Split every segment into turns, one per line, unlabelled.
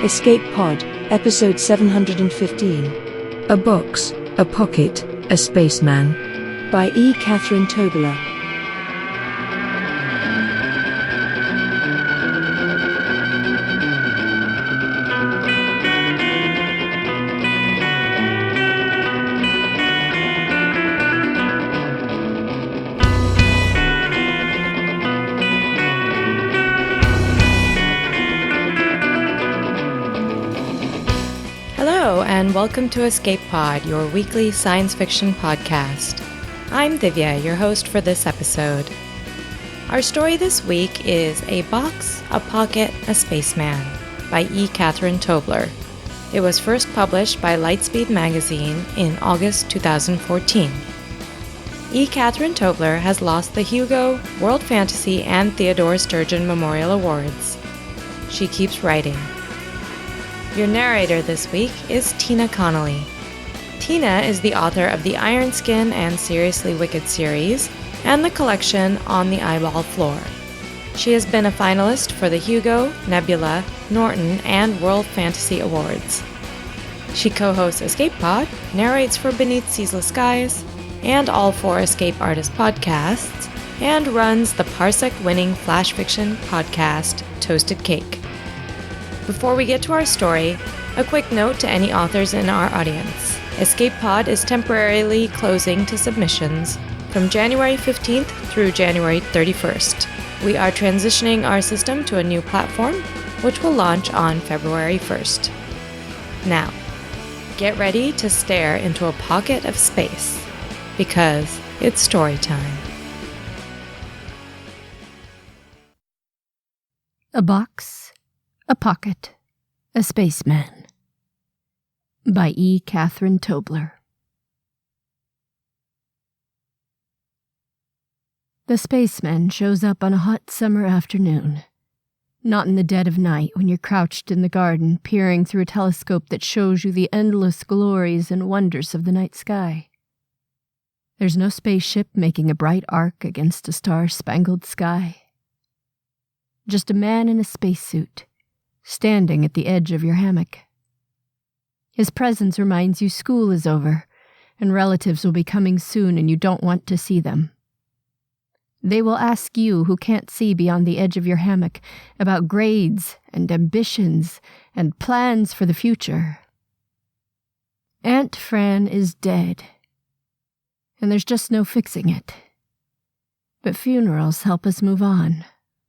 Escape Pod, Episode 715.
A box, a pocket, a spaceman.
By E. Catherine Tobler.
Hello, and welcome to Escape Pod, your weekly science fiction podcast. I'm Divya, your host for this episode. Our story this week is A Box, a Pocket, a Spaceman by E. Catherine Tobler. It was first published by Lightspeed magazine in August 2014. E. Catherine Tobler has lost the Hugo, World Fantasy, and Theodore Sturgeon Memorial Awards. She keeps writing. Your narrator this week is Tina Connolly. Tina is the author of the Iron Skin and Seriously Wicked series and the collection On the Eyeball Floor. She has been a finalist for the Hugo, Nebula, Norton, and World Fantasy Awards. She co-hosts Escape Pod, narrates for Beneath Ceaseless Skies, and all four Escape Artist podcasts, and runs the Parsec-winning flash fiction podcast, Toasted Cake. Before we get to our story, a quick note to any authors in our audience. Escape Pod is temporarily closing to submissions from January 15th through January 31st. We are transitioning our system to a new platform, which will launch on February 1st. Now, get ready to stare into a pocket of space, because it's story time.
A box, a pocket, a spaceman. By E. Catherine Tobler. The spaceman shows up on a hot summer afternoon. Not in the dead of night when you're crouched in the garden peering through a telescope that shows you the endless glories and wonders of the night sky. There's no spaceship making a bright arc against a star-spangled sky. Just a man in a spacesuit, standing at the edge of your hammock. His presence reminds you school is over, and relatives will be coming soon and you don't want to see them. They will ask you, who can't see beyond the edge of your hammock, about grades and ambitions and plans for the future. Aunt Fran is dead, and there's just no fixing it. But funerals help us move on.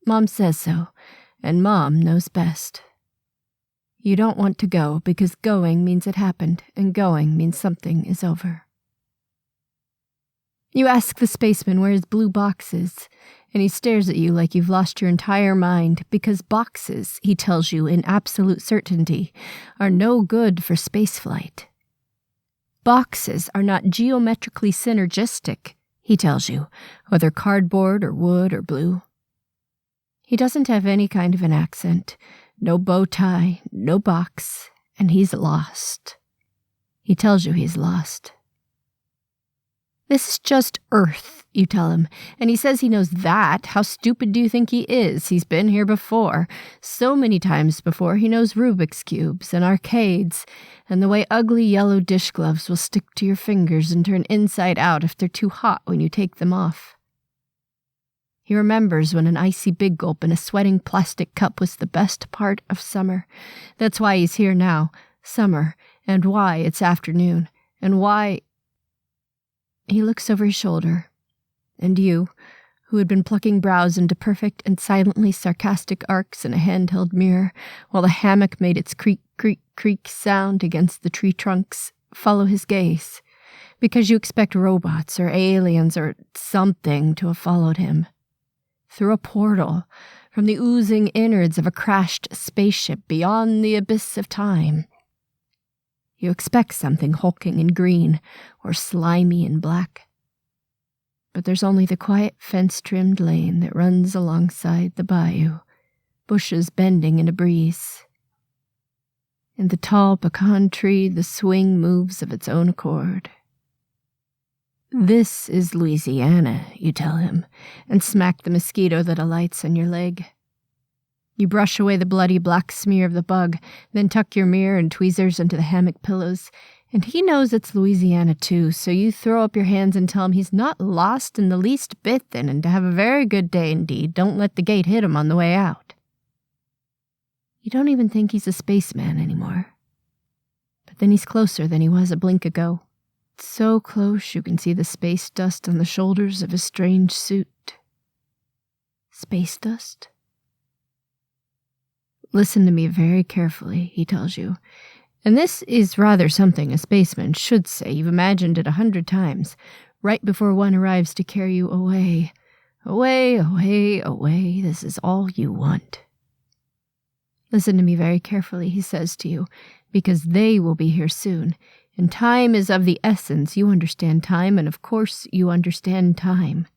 Mom says so, and Mom knows best. You don't want to go because going means it happened, and going means something is over. You ask the spaceman where his blue box is, and he stares at you like you've lost your entire mind because boxes, he tells you in absolute certainty, are no good for spaceflight. Boxes are not geometrically synergistic, he tells you, whether cardboard or wood or blue. He doesn't have any kind of an accent. No bow tie, no box, and he's lost. He tells you he's lost. This is just Earth, you tell him, and he says he knows that. How stupid do you think he is? He's been here before. So many times before, he knows Rubik's Cubes and arcades, and the way ugly yellow dish gloves will stick to your fingers and turn inside out if they're too hot when you take them off. He remembers when an icy big gulp in a sweating plastic cup was the best part of summer. That's why he's here now, summer, and why it's afternoon, and why... He looks over his shoulder, and you, who had been plucking brows into perfect and silently sarcastic arcs in a handheld mirror, while the hammock made its creak, creak, creak sound against the tree trunks, follow his gaze, because you expect robots or aliens or something to have followed him. Through a portal, from the oozing innards of a crashed spaceship beyond the abyss of time. You expect something hulking in green or slimy in black. But there's only the quiet fence-trimmed lane that runs alongside the bayou, bushes bending in a breeze. In the tall pecan tree, the swing moves of its own accord. This is Louisiana, you tell him, and smack the mosquito that alights on your leg. You brush away the bloody black smear of the bug, then tuck your mirror and tweezers into the hammock pillows. And he knows it's Louisiana too, so you throw up your hands and tell him he's not lost in the least bit then, and to have a very good day indeed. Don't let the gate hit him on the way out. You don't even think he's a spaceman anymore. But then he's closer than he was a blink ago. So close you can see the space dust on the shoulders of his strange suit. Space dust? Listen to me very carefully, he tells you. And this is rather something a spaceman should say. You've imagined it 100 times, right before one arrives to carry you away. Away, away, away. This is all you want. Listen to me very carefully, he says to you, because they will be here soon. And time is of the essence. You understand time, and of course you understand time.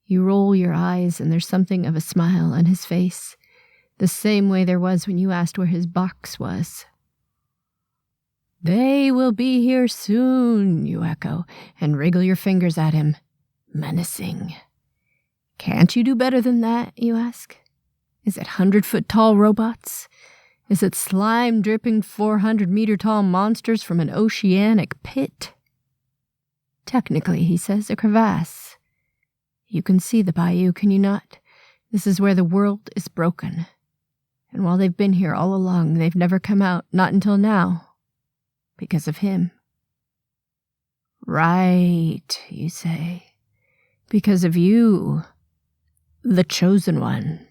You roll your eyes, and there's something of a smile on his face. The same way there was when you asked where his box was. They will be here soon, you echo, and wriggle your fingers at him. Menacing. Can't you do better than that, you ask? Is it 100-foot-tall robots? Is it slime-dripping 400-meter-tall monsters from an oceanic pit? Technically, he says, a crevasse. You can see the bayou, can you not? This is where the world is broken. And while they've been here all along, they've never come out, not until now, because of him. Right, you say, because of you, the chosen one.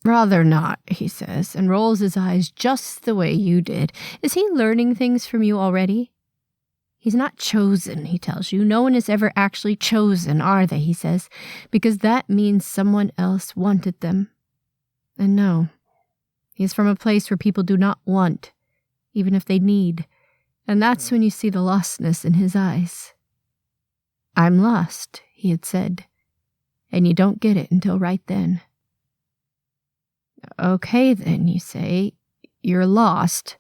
Rather not, he says, and rolls his eyes just the way you did. Is he learning things from you already? He's not chosen, he tells you. No one is ever actually chosen, are they, he says, because that means someone else wanted them. And no, he's from a place where people do not want, even if they need, and that's when you see the lostness in his eyes. I'm lost, he had said, and you don't get it until right then. Okay, then, you say, you're lost,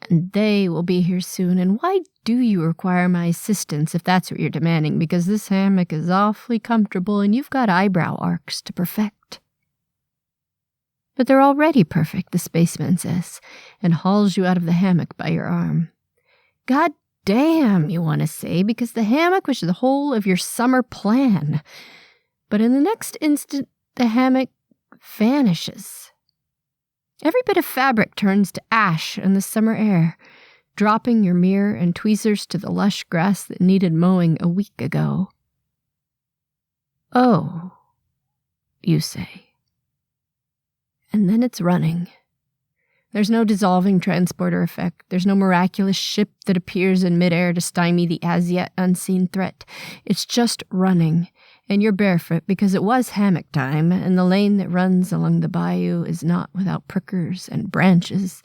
and they will be here soon, and why do you require my assistance if that's what you're demanding? Because this hammock is awfully comfortable, and you've got eyebrow arcs to perfect. But they're already perfect, the spaceman says, and hauls you out of the hammock by your arm. God damn, you want to say, because the hammock was the whole of your summer plan. But in the next instant, the hammock vanishes. Every bit of fabric turns to ash in the summer air, dropping your mirror and tweezers to the lush grass that needed mowing a week ago. Oh, you say. And then it's running. There's no dissolving transporter effect. There's no miraculous ship that appears in midair to stymie the as-yet unseen threat. It's just running, and you're barefoot because it was hammock time, and the lane that runs along the bayou is not without prickers and branches.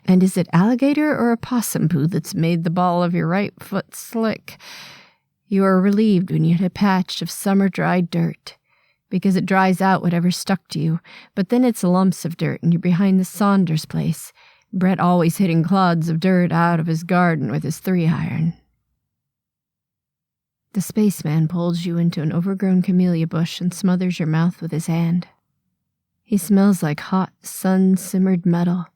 And is it alligator or a possum poo that's made the ball of your right foot slick? You are relieved when you hit a patch of summer-dried dirt, because it dries out whatever stuck to you, but then it's lumps of dirt, and you're behind the Saunders place, Brett always hitting clods of dirt out of his garden with his 3-iron. The spaceman pulls you into an overgrown camellia bush and smothers your mouth with his hand. He smells like hot, sun-simmered metal,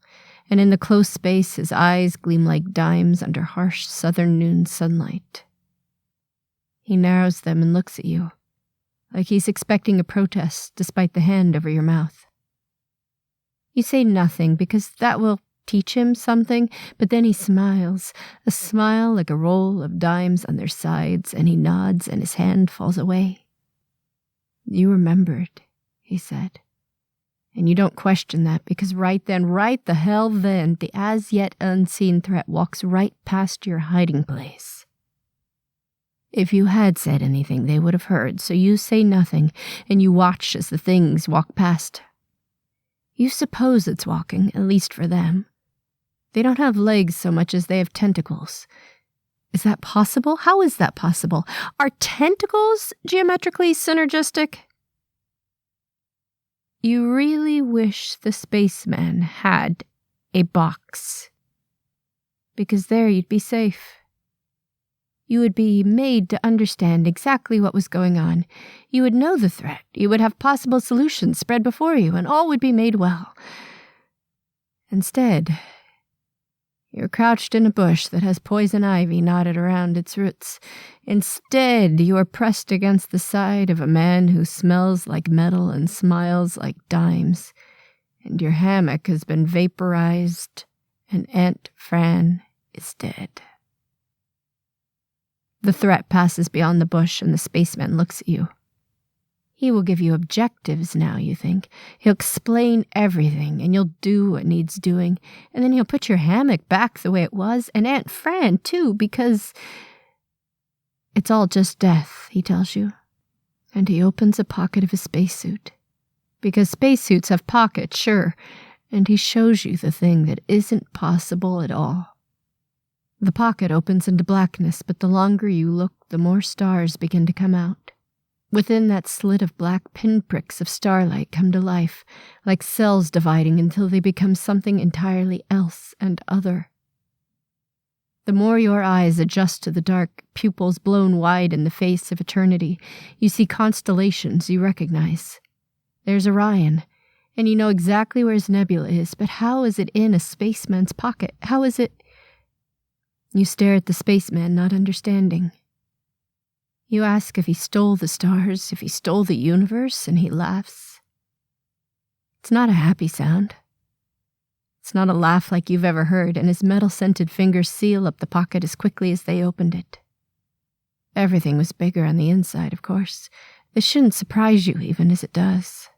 and in the close space his eyes gleam like dimes under harsh southern noon sunlight. He narrows them and looks at you, like he's expecting a protest despite the hand over your mouth. You say nothing because that will teach him something, but then he smiles, a smile like a roll of dimes on their sides, and he nods and his hand falls away. You remembered, he said, and you don't question that because right then, right the hell then, the as-yet unseen threat walks right past your hiding place. If you had said anything, they would have heard, so you say nothing, and you watch as the things walk past. You suppose it's walking, at least for them. They don't have legs so much as they have tentacles. Is that possible? How is that possible? Are tentacles geometrically synergistic? You really wish the spaceman had a box, because there you'd be safe. You would be made to understand exactly what was going on. You would know the threat. You would have possible solutions spread before you, and all would be made well. Instead, you're crouched in a bush that has poison ivy knotted around its roots. Instead, you are pressed against the side of a man who smells like metal and smiles like dimes. And your hammock has been vaporized, and Aunt Fran is dead. The threat passes beyond the bush, and the spaceman looks at you. He will give you objectives now, you think. He'll explain everything, and you'll do what needs doing. And then he'll put your hammock back the way it was, and Aunt Fran, too, because it's all just death, he tells you. And he opens a pocket of his spacesuit. Because spacesuits have pockets, sure, and he shows you the thing that isn't possible at all. The pocket opens into blackness, but the longer you look, the more stars begin to come out. Within that slit of black pinpricks of starlight come to life, like cells dividing until they become something entirely else and other. The more your eyes adjust to the dark, pupils blown wide in the face of eternity, you see constellations you recognize. There's Orion, and you know exactly where his nebula is, but how is it in a spaceman's pocket? How is it? You stare at the spaceman, not understanding. You ask if he stole the stars, if he stole the universe, and he laughs. It's not a happy sound. It's not a laugh like you've ever heard, and his metal-scented fingers seal up the pocket as quickly as they opened it. Everything was bigger on the inside, of course. This shouldn't surprise you, even as it does.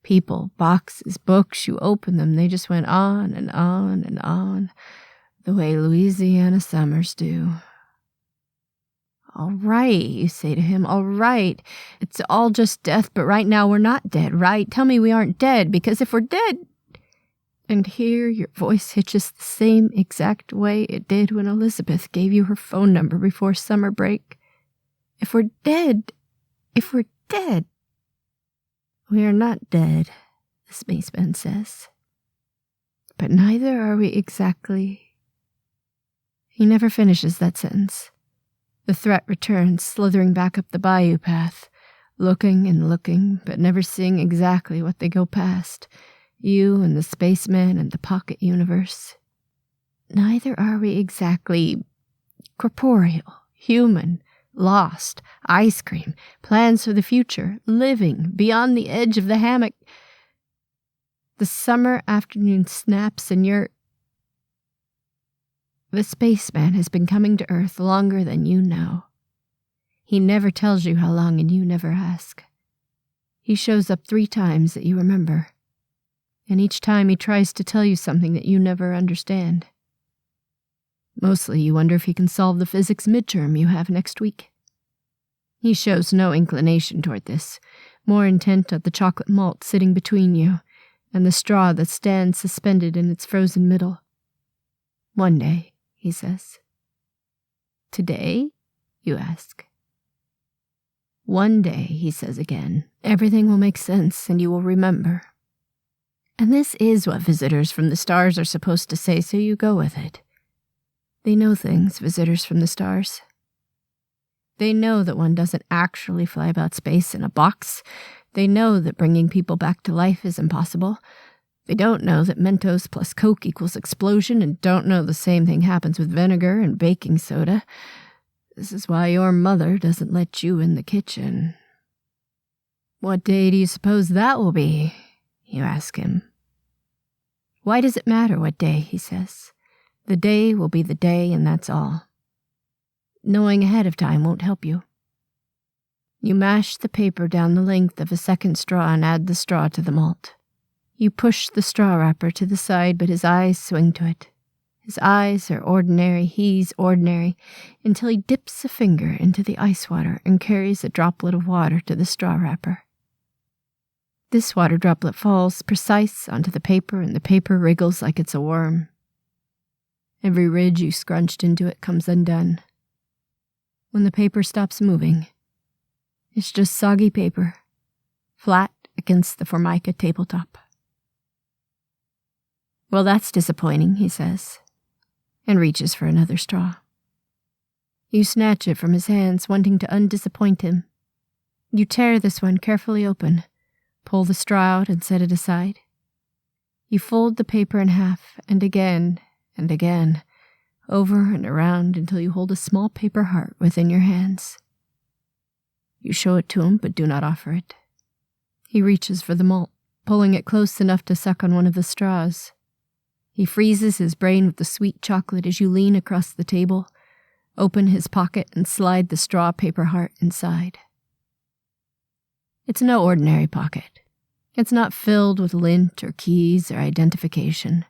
People, boxes, books, you open them, they just went on and on and on, the way Louisiana summers do. All right, you say to him, all right. It's all just death, but right now we're not dead, right? Tell me we aren't dead, because if we're dead... And here your voice hitches the same exact way it did when Elizabeth gave you her phone number before summer break. If we're dead... We are not dead, the spaceman says. But neither are we exactly... He never finishes that sentence. The threat returns, slithering back up the bayou path, looking and looking, but never seeing exactly what they go past. You and the spaceman and the pocket universe. Neither are we exactly corporeal, human, lost, ice cream, plans for the future, living, beyond the edge of the hammock. The summer afternoon snaps and you're... The spaceman has been coming to Earth longer than you know. He never tells you how long and you never ask. He shows up 3 times that you remember, and each time he tries to tell you something that you never understand. Mostly you wonder if he can solve the physics midterm you have next week. He shows no inclination toward this, more intent on the chocolate malt sitting between you and the straw that stands suspended in its frozen middle. One day, he says. Today, you ask. One day, he says again, everything will make sense and you will remember. And this is what visitors from the stars are supposed to say, so you go with it. They know things, visitors from the stars. They know that one doesn't actually fly about space in a box. They know that bringing people back to life is impossible. They don't know that Mentos plus Coke equals explosion and don't know the same thing happens with vinegar and baking soda. This is why your mother doesn't let you in the kitchen. What day do you suppose that will be? You ask him. Why does it matter what day, he says. The day will be the day and that's all. Knowing ahead of time won't help you. You mash the paper down the length of a second straw and add the straw to the malt. You push the straw wrapper to the side, but his eyes swing to it. His eyes are ordinary, he's ordinary, until he dips a finger into the ice water and carries a droplet of water to the straw wrapper. This water droplet falls precise onto the paper, and the paper wriggles like it's a worm. Every ridge you scrunched into it comes undone. When the paper stops moving, it's just soggy paper, flat against the Formica tabletop. Well, that's disappointing, he says, and reaches for another straw. You snatch it from his hands, wanting to undisappoint him. You tear this one carefully open, pull the straw out and set it aside. You fold the paper in half, and again, over and around until you hold a small paper heart within your hands. You show it to him, but do not offer it. He reaches for the malt, pulling it close enough to suck on one of the straws. He freezes his brain with the sweet chocolate as you lean across the table, open his pocket, and slide the straw paper heart inside. It's no ordinary pocket. It's not filled with lint or keys or identification,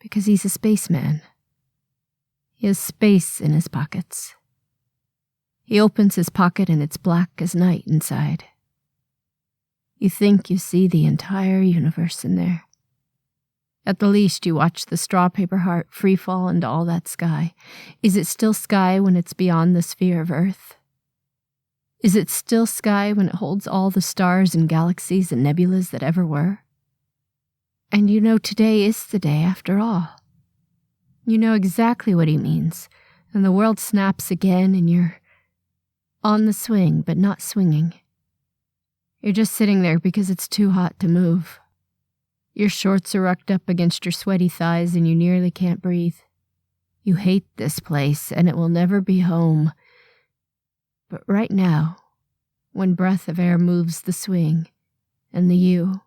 because he's a spaceman. He has space in his pockets. He opens his pocket and it's black as night inside. You think you see the entire universe in there. At the least, you watch the straw paper heart free fall into all that sky. Is it still sky when it's beyond the sphere of Earth? Is it still sky when it holds all the stars and galaxies and nebulas that ever were? And you know today is the day after all. You know exactly what he means, and the world snaps again and you're on the swing but not swinging. You're just sitting there because it's too hot to move. Your shorts are rucked up against your sweaty thighs and you nearly can't breathe. You hate this place and it will never be home. But right now, when breath of air moves the swing, and the yew,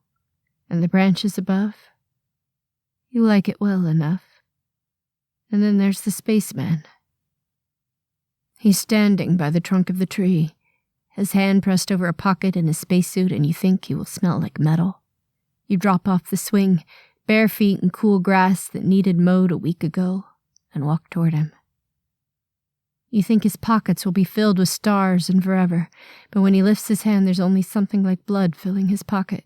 and the branches above, you like it well enough. And then there's the spaceman. He's standing by the trunk of the tree, his hand pressed over a pocket in his spacesuit, and you think he will smell like metal. You drop off the swing, bare feet in cool grass that needed mowed a week ago, and walk toward him. You think his pockets will be filled with stars and forever, but when he lifts his hand, there's only something like blood filling his pocket.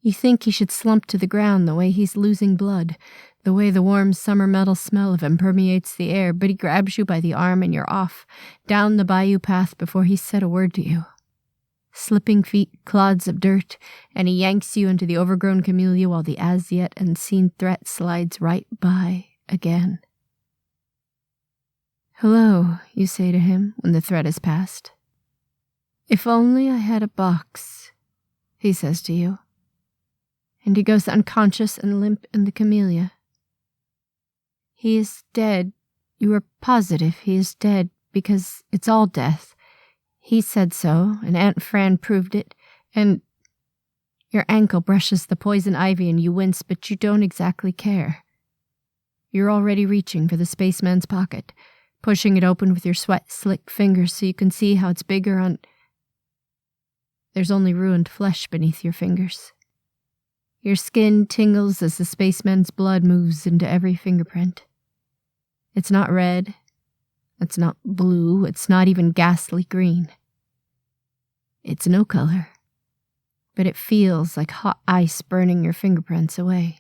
You think he should slump to the ground the way he's losing blood, the way the warm summer metal smell of him permeates the air, but he grabs you by the arm and you're off, down the bayou path before he's said a word to you. Slipping feet, clods of dirt, and he yanks you into the overgrown camellia while the as-yet unseen threat slides right by again. "Hello," you say to him when the threat is past. "If only I had a box," he says to you. And he goes unconscious and limp in the camellia. He is dead. You are positive he is dead, because it's all death. He said so, and Aunt Fran proved it, and your ankle brushes the poison ivy and you wince, but you don't exactly care. You're already reaching for the spaceman's pocket, pushing it open with your sweat-slick fingers so you can see how it's bigger on... There's only ruined flesh beneath your fingers. Your skin tingles as the spaceman's blood moves into every fingerprint. It's not red. It's not blue. It's not even ghastly green. It's no color. But it feels like hot ice burning your fingerprints away.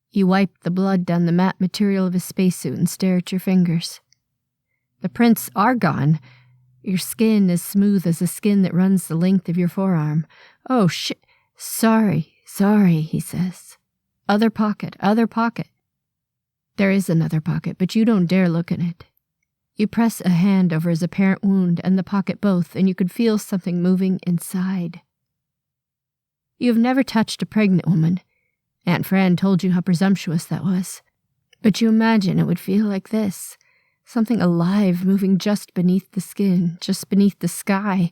You wipe the blood down the matte material of his spacesuit and stare at your fingers. The prints are gone. Your skin is smooth as the skin that runs the length of your forearm. "Oh, shit. Sorry, he says. Other pocket. There is another pocket, but you don't dare look in it. You press a hand over his apparent wound and the pocket both, and you could feel something moving inside. You have never touched a pregnant woman. Aunt Fran told you how presumptuous that was. But you imagine it would feel like this. Something alive moving just beneath the skin, just beneath the sky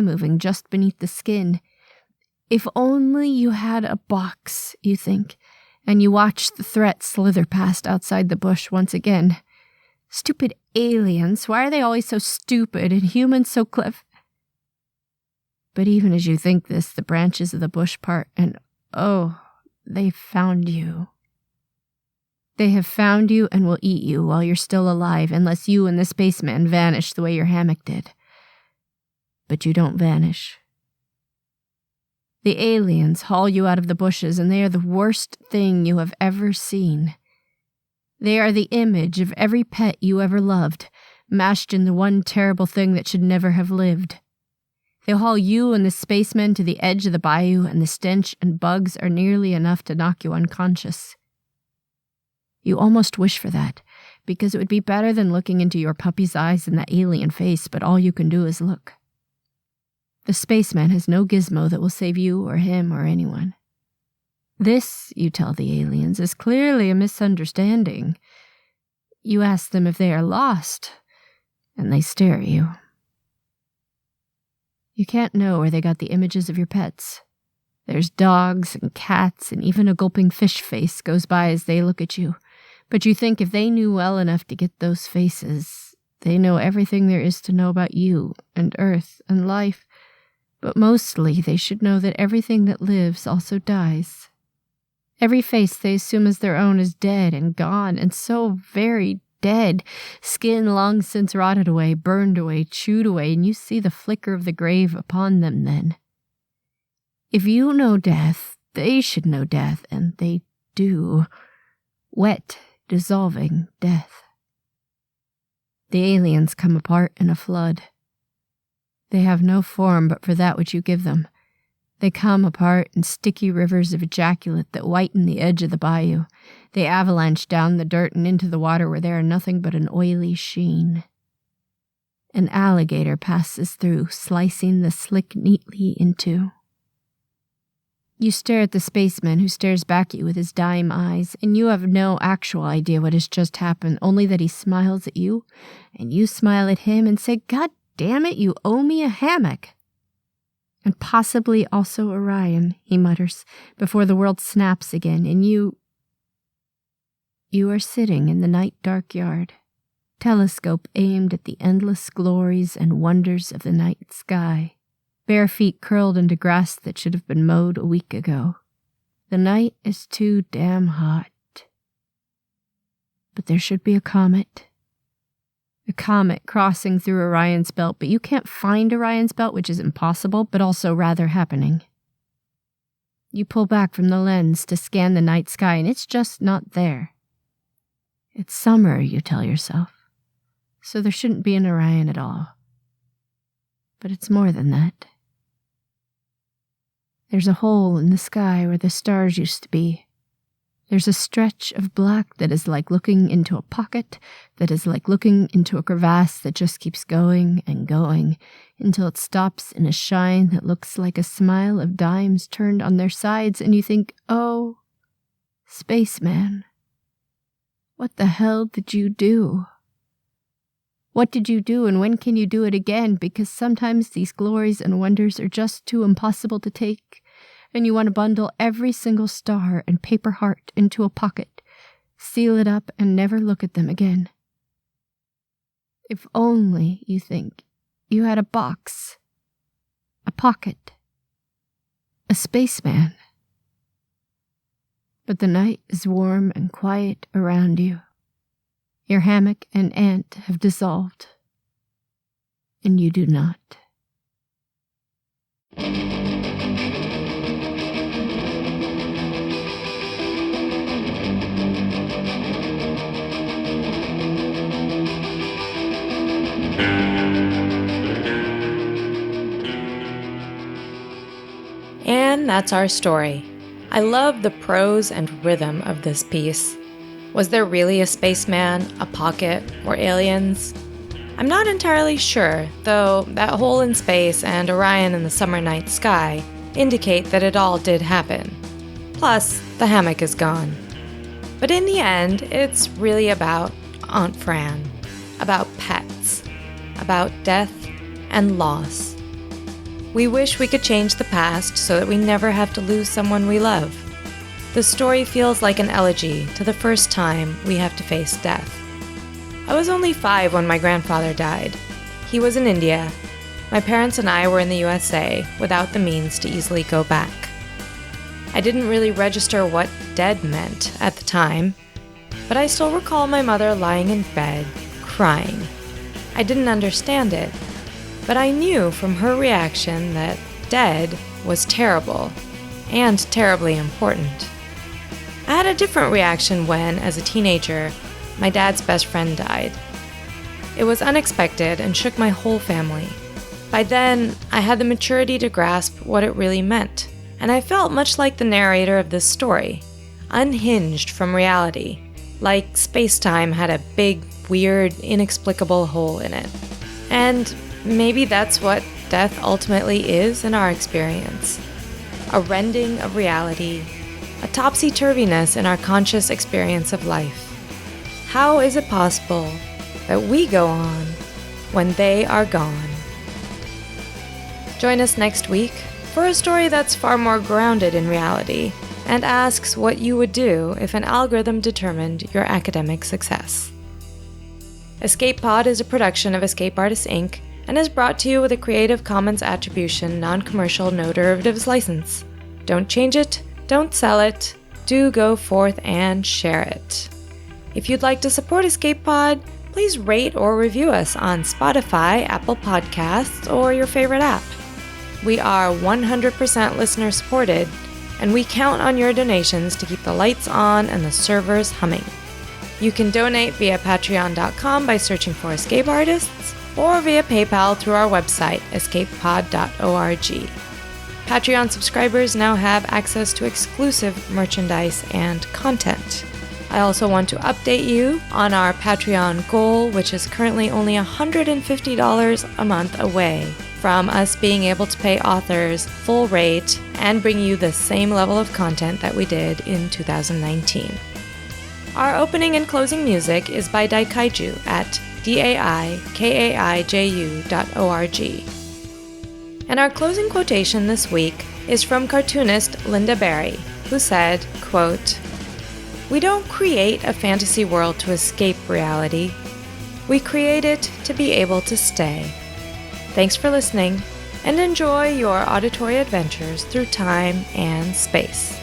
moving just beneath the skin. If only you had a box, you think, and you watch the threat slither past outside the bush once again. Stupid aliens, why are they always so stupid and humans so clever? But even as you think this, the branches of the bush part, and oh, they found you. They have found you and will eat you while you're still alive, unless you and the spaceman vanish the way your hammock did. But you don't vanish. The aliens haul you out of the bushes, and they are the worst thing you have ever seen. They are the image of every pet you ever loved, mashed in the one terrible thing that should never have lived. They haul you and the spacemen to the edge of the bayou, and the stench and bugs are nearly enough to knock you unconscious. You almost wish for that, because it would be better than looking into your puppy's eyes and that alien face, but all you can do is look. The spaceman has no gizmo that will save you or him or anyone. This, you tell the aliens, is clearly a misunderstanding. You ask them if they are lost, and they stare at you. You can't know where they got the images of your pets. There's dogs and cats, and even a gulping fish face goes by as they look at you. But you think if they knew well enough to get those faces, they know everything there is to know about you and Earth and life. But mostly they should know that everything that lives also dies. Every face they assume as their own is dead and gone, and so very dead, skin long since rotted away, burned away, chewed away, and you see the flicker of the grave upon them then. If you know death, they should know death, and they do. Wet, dissolving death. The aliens come apart in a flood. They have no form but for that which you give them. They come apart in sticky rivers of ejaculate that whiten the edge of the bayou. They avalanche down the dirt and into the water where they are nothing but an oily sheen. An alligator passes through, slicing the slick neatly in two. You stare at the spaceman who stares back at you with his dime eyes, and you have no actual idea what has just happened, only that he smiles at you, and you smile at him and say, "God damn it, you owe me a hammock." And possibly also Orion, he mutters, before the world snaps again, and you are sitting in the night dark yard, telescope aimed at the endless glories and wonders of the night sky, bare feet curled into grass that should have been mowed a week ago. The night is too damn hot. But there should be a comet crossing through Orion's belt, but you can't find Orion's belt, which is impossible, but also rather happening. You pull back from the lens to scan the night sky, and it's just not there. It's summer, you tell yourself, so there shouldn't be an Orion at all. But it's more than that. There's a hole in the sky where the stars used to be. There's a stretch of black that is like looking into a pocket, that is like looking into a crevasse that just keeps going and going until it stops in a shine that looks like a smile of dimes turned on their sides, and you think, "Oh, Spaceman, what the hell did you do? What did you do, and when can you do it again? Because sometimes these glories and wonders are just too impossible to take, and you want to bundle every single star and paper heart into a pocket, seal it up, and never look at them again. If only, you think, you had a box, a pocket, a spaceman. But the night is warm and quiet around you. Your hammock and ant have dissolved, and you do not.
And that's our story. I love the prose and rhythm of this piece. Was there really a spaceman, a pocket, or aliens? I'm not entirely sure, though that hole in space and Orion in the summer night sky indicate that it all did happen. Plus, the hammock is gone. But in the end, it's really about Aunt Fran, about pets, about death and loss. We wish we could change the past so that we never have to lose someone we love. The story feels like an elegy to the first time we have to face death. I was only 5 when my grandfather died. He was in India. My parents and I were in the USA without the means to easily go back. I didn't really register what dead meant at the time, but I still recall my mother lying in bed, crying. I didn't understand it, but I knew from her reaction that dead was terrible and terribly important. I had a different reaction when, as a teenager, my dad's best friend died. It was unexpected and shook my whole family. By then, I had the maturity to grasp what it really meant, and I felt much like the narrator of this story, unhinged from reality, like space-time had a big, weird, inexplicable hole in it. And maybe that's what death ultimately is in our experience. A rending of reality, a topsy-turviness in our conscious experience of life. How is it possible that we go on when they are gone? Join us next week for a story that's far more grounded in reality and asks what you would do if an algorithm determined your academic success. Escape Pod is a production of Escape Artists Inc. and is brought to you with a Creative Commons Attribution Non-Commercial No Derivatives license. Don't change it, don't sell it, do go forth and share it. If you'd like to support Escape Pod, please rate or review us on Spotify, Apple Podcasts, or your favorite app. We are 100% listener supported, and we count on your donations to keep the lights on and the servers humming. You can donate via patreon.com by searching for Escape Artists, or via PayPal through our website, escapepod.org. Patreon subscribers now have access to exclusive merchandise and content. I also want to update you on our Patreon goal, which is currently only $150 a month away from us being able to pay authors full rate and bring you the same level of content that we did in 2019. Our opening and closing music is by Daikaiju at daikaiju.org. And our closing quotation this week is from cartoonist Linda Barry, who said, quote, "We don't create a fantasy world to escape reality. We create it to be able to stay." Thanks for listening, and enjoy your auditory adventures through time and space.